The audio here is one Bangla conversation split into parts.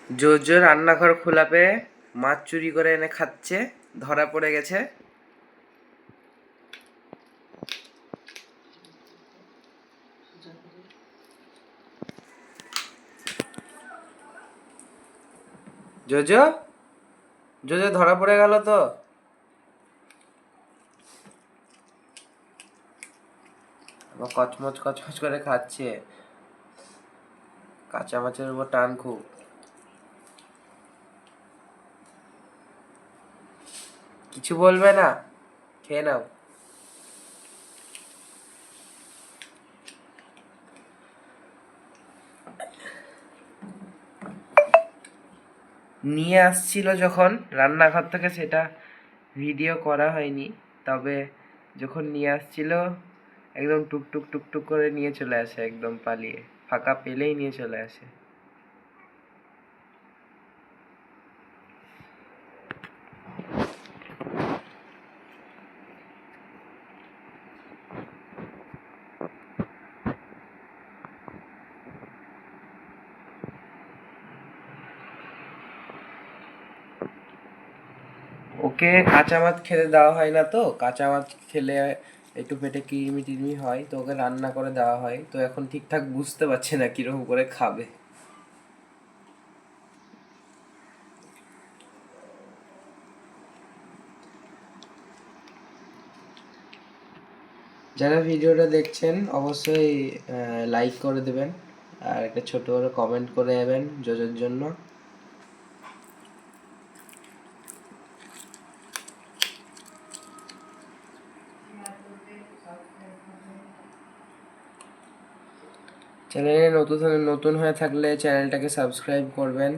জোজো রান্নাঘর খোলা পেয়ে মাছ চুরি করে এনে খাচ্ছে, ধরা পড়ে গেছে। জোজো জোজো ধরা পড়ে গেল তো। কচমচ কচমচ করে খাচ্ছে। কাঁচা মাছের উপর টান খুব। কিছু বলবে না, খেয়ে নাও। নিয়ে আসছিল যখন রান্নাঘর থেকে, সেটা ভিডিও করা হয়নি, তবে যখন নিয়ে আসছিল একদম টুকটুক টুকটুক করে নিয়ে চলে আসে, একদম পালিয়ে, ফাঁকা পেলেই নিয়ে চলে আসে। ওকে কাঁচা মাছ খেতে দেওয়া হয় না, তো কাঁচা মাছ খেলে একটু পেটে কৃমি টিমি হয়, তো ওকে রান্না করে দেওয়া হয়, তো এখন ঠিকঠাক বুঝতে পারছে না কিরকম করে খাবে। যারা ভিডিওটা দেখছেন অবশ্যই লাইক করে দেবেন, আর একটা ছোট করে কমেন্ট করে যাবেন জোজোর জন্য। চ্যানেলে নতুন নতুন হয়ে থাকলে চ্যানেলটাকে সাবস্ক্রাইব করবেন।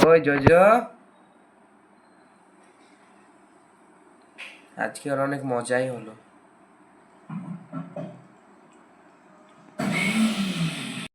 ওই জোজো, আজকে ওর অনেক মজাই হলো।